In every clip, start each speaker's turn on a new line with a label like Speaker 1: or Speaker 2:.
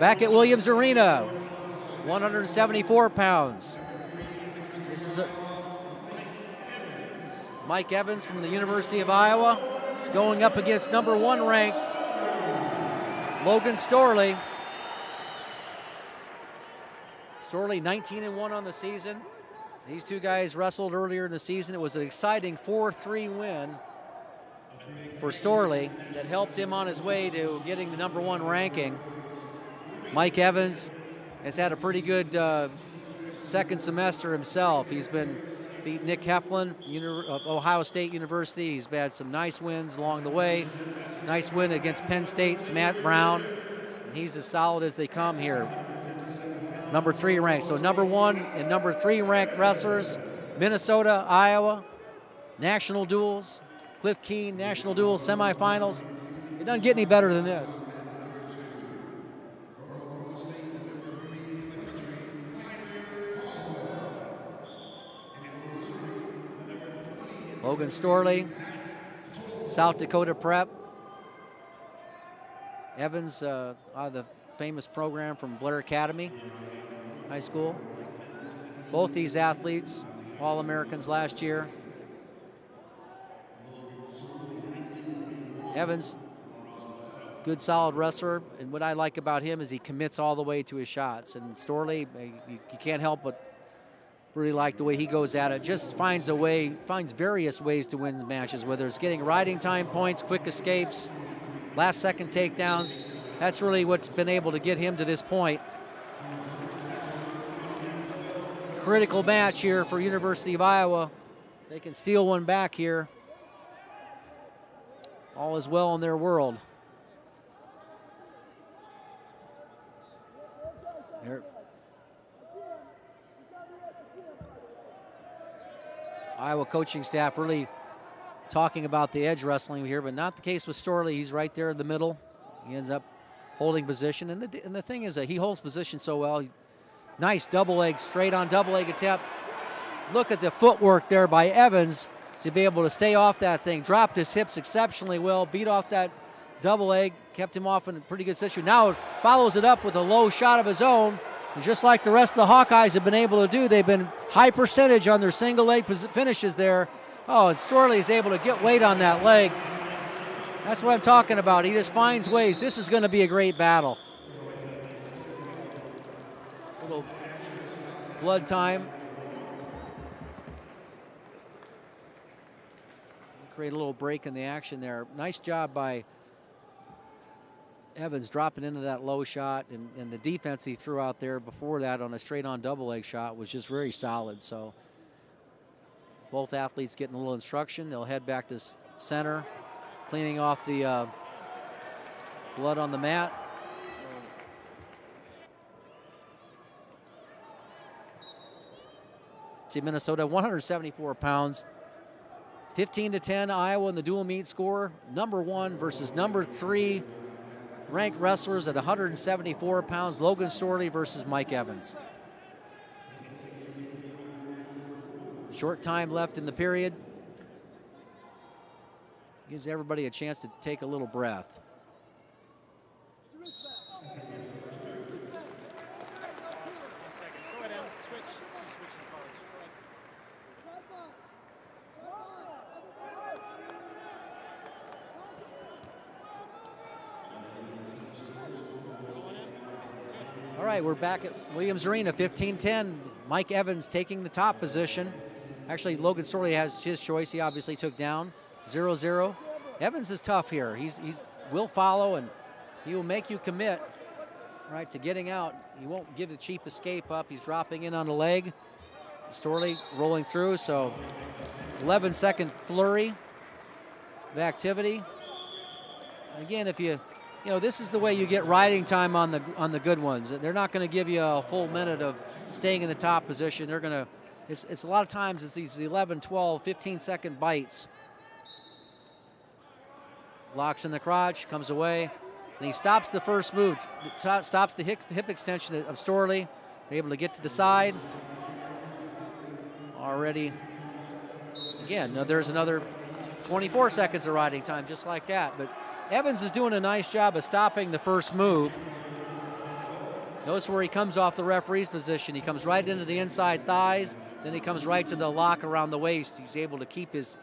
Speaker 1: Back at Williams Arena, 174 pounds. This is Mike Evans from the University of Iowa going up against number 1 ranked Logan Storley. Storley 19-1 on the season. These two guys wrestled earlier in the season. It was an exciting 4-3 win for Storley that helped him on his way to getting the number 1 ranking. Mike Evans has had a pretty good second semester himself. He's been beat Nick Heflin of Ohio State University. He's had some nice wins along the way. Nice win against Penn State's Matt Brown. He's as solid as they come here. Number 3 ranked. So number 1 and number 3 ranked wrestlers, Minnesota, Iowa, national duels, Cliff Keen, national duels, semifinals. It doesn't get any better than this. Logan Storley, South Dakota Prep. Evans out of the famous program from Blair Academy High School. Both these athletes, All-Americans last year. Evans, good solid wrestler, and what I like about him is he commits all the way to his shots. And Storley, you can't help but really like the way he goes at it. Just finds various ways to win matches, whether it's getting riding time points, quick escapes, last second takedowns. That's really what's been able to get him to this point. Critical match here for University of Iowa. They can steal one back here. All is well in their world. There. Iowa coaching staff really talking about the edge wrestling here, but not the case with Storley. He's right there in the middle. He ends up holding position, and the thing is that he holds position so well. Nice double leg, straight on double leg attempt. Look at the footwork there by Evans to be able to stay off that thing. Dropped his hips exceptionally well, beat off that double leg, kept him off in a pretty good situation. Now follows it up with a low shot of his own. And just like the rest of the Hawkeyes have been able to do, they've been high percentage on their single leg finishes there. Oh, and Storley is able to get weight on that leg. That's what I'm talking about. He just finds ways. This is going to be a great battle. Little blood time. Create a little break in the action there. Nice job by Evans dropping into that low shot, and the defense he threw out there before that on a straight on double leg shot was just very solid. So both athletes getting a little instruction. They'll head back to center, cleaning off the blood on the mat. See, Minnesota, 174 pounds. 15-10 Iowa in the dual meet score. Number 1 versus number 3 ranked wrestlers at 174 pounds. Logan Storley versus Mike Evans. Short time left in the period. Gives everybody a chance to take a little breath. All right, we're back at Williams Arena, 15-10. Mike Evans taking the top position. Actually, Logan Storley has his choice. He obviously took down 0-0. Evans is tough here. He's will follow, and he will make you commit, right, to getting out. He won't give the cheap escape up. He's dropping in on the leg. Storley rolling through, so 11-second flurry of activity. Again, if you know, this is the way you get riding time on the good ones. They're not going to give you a full minute of staying in the top position. They're going to, it's a lot of times it's these 11, 12, 15-second bites. Locks in the crotch, comes away, and he stops the first move, stops the hip extension of Storley, able to get to the side. Already, again, there's another 24 seconds of riding time just like that, but Evans is doing a nice job of stopping the first move. Notice where he comes off the referee's position. He comes right into the inside thighs, then he comes right to the lock around the waist. He's able to keep his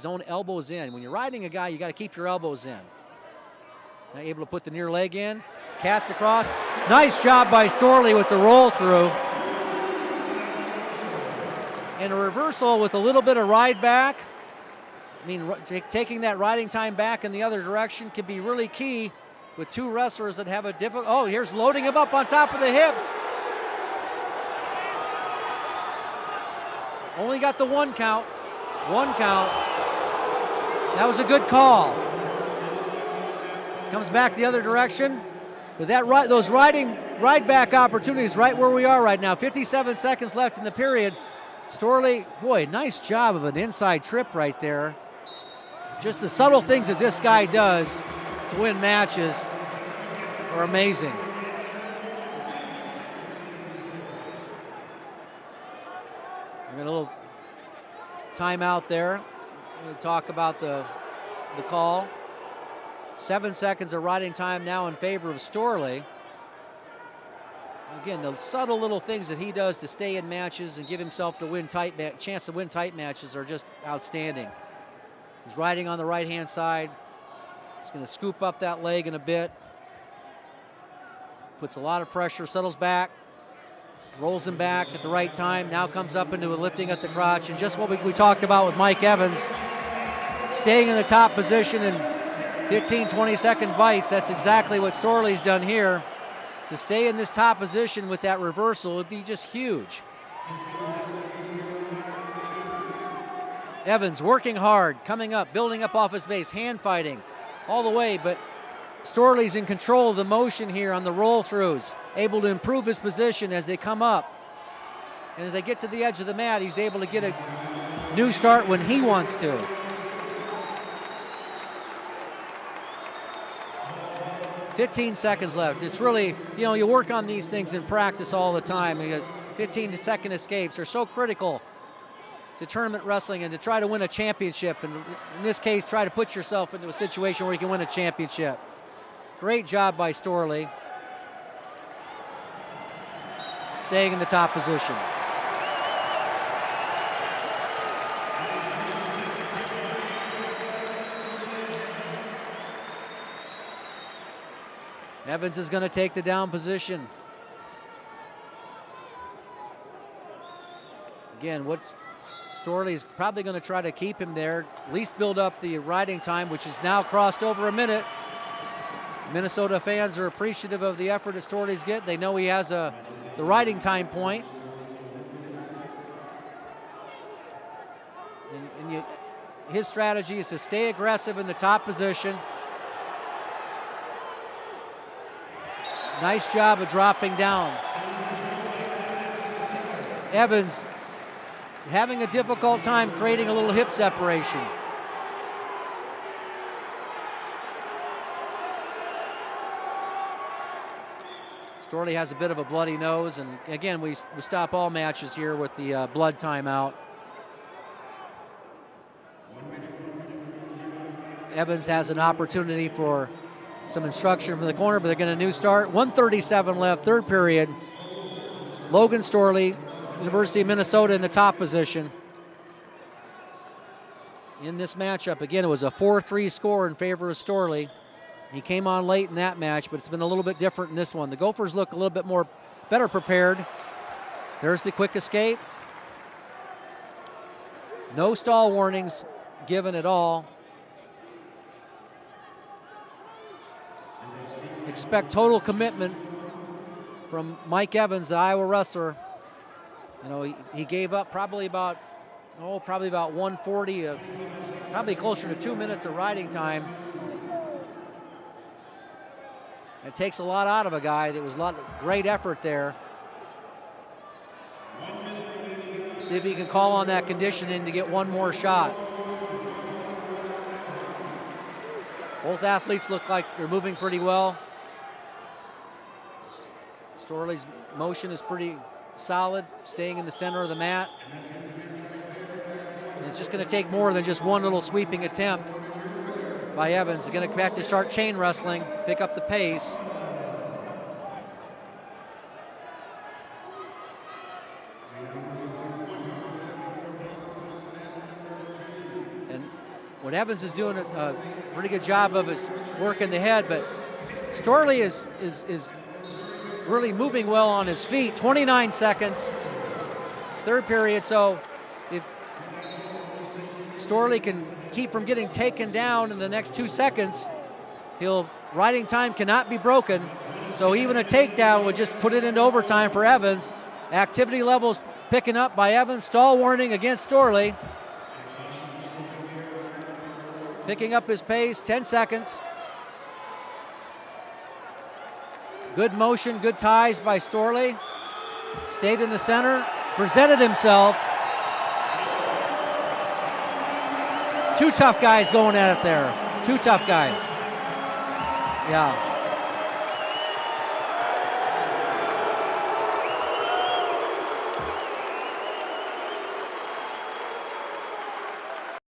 Speaker 1: own elbows in. When you're riding a guy, you got to keep your elbows in. Now able to put the near leg in, cast across. Nice job by Storley with the roll through. And a reversal with a little bit of ride back. I mean, taking that riding time back in the other direction can be really key with two wrestlers that have a difficult. Oh, here's loading him up on top of the hips. Only got the 1 count. 1 count. That was a good call. This comes back the other direction. With that those ride back opportunities right where we are right now. 57 seconds left in the period. Storley, boy, nice job of an inside trip right there. Just the subtle things that this guy does to win matches are amazing. We got a little timeout there. I'm going to talk about the call. 7 seconds of riding time now in favor of Storley. Again, the subtle little things that he does to stay in matches and give himself to win chance to win tight matches are just outstanding. He's riding on the right-hand side. He's going to scoop up that leg in a bit. Puts a lot of pressure, settles back, rolls him back at the right time. Now comes up into a lifting at the crotch. And just what we talked about with Mike Evans, staying in the top position in 15, 20-second bites. That's exactly what Storley's done here. To stay in this top position with that reversal would be just huge. Evans working hard, coming up, building up off his base, hand fighting all the way, but Storley's in control of the motion here on the roll throughs, able to improve his position as they come up. And as they get to the edge of the mat, he's able to get a new start when he wants to. "15 seconds left. It's really, you work on these things in practice all the time. 15-second escapes are so critical to tournament wrestling and to try to win a championship. And in this case, try to put yourself into a situation where you can win a championship. Great job by Storley. Staying in the top position. Evans is going to take the down position. Again, Storley's probably going to try to keep him there, at least build up the riding time, which is now crossed over a minute. Minnesota fans are appreciative of the effort that Storley's getting. They know he has the riding time point. His strategy is to stay aggressive in the top position. Nice job of dropping down. Evans having a difficult time creating a little hip separation. Storley has a bit of a bloody nose, and again, we stop all matches here with the blood timeout. Evans has an opportunity for some instruction from the corner, but they're going to new start. 1:37 left, third period. Logan Storley, University of Minnesota in the top position. In this matchup, again, it was a 4-3 score in favor of Storley. He came on late in that match, but it's been a little bit different in this one. The Gophers look a little bit better prepared. There's the quick escape. No stall warnings given at all. Expect total commitment from Mike Evans, the Iowa wrestler. He gave up probably about 140, probably closer to 2 minutes of riding time. It takes a lot out of a guy. There was a lot of great effort there. See if he can call on that conditioning to get one more shot. Both athletes look like they're moving pretty well. Storley's motion is pretty solid, staying in the center of the mat. And it's just going to take more than just one little sweeping attempt by Evans. He's going to have to start chain wrestling, pick up the pace. What Evans is doing a pretty good job of is working the head, but Storley is really moving well on his feet. 29 seconds, third period. So if Storley can keep from getting taken down in the next 2 seconds, riding time cannot be broken. So even a takedown would just put it into overtime for Evans. Activity levels picking up by Evans. Stall warning against Storley. Picking up his pace, 10 seconds. Good motion, good ties by Storley. Stayed in the center, presented himself. Two tough guys going at it there. Two tough guys. Yeah.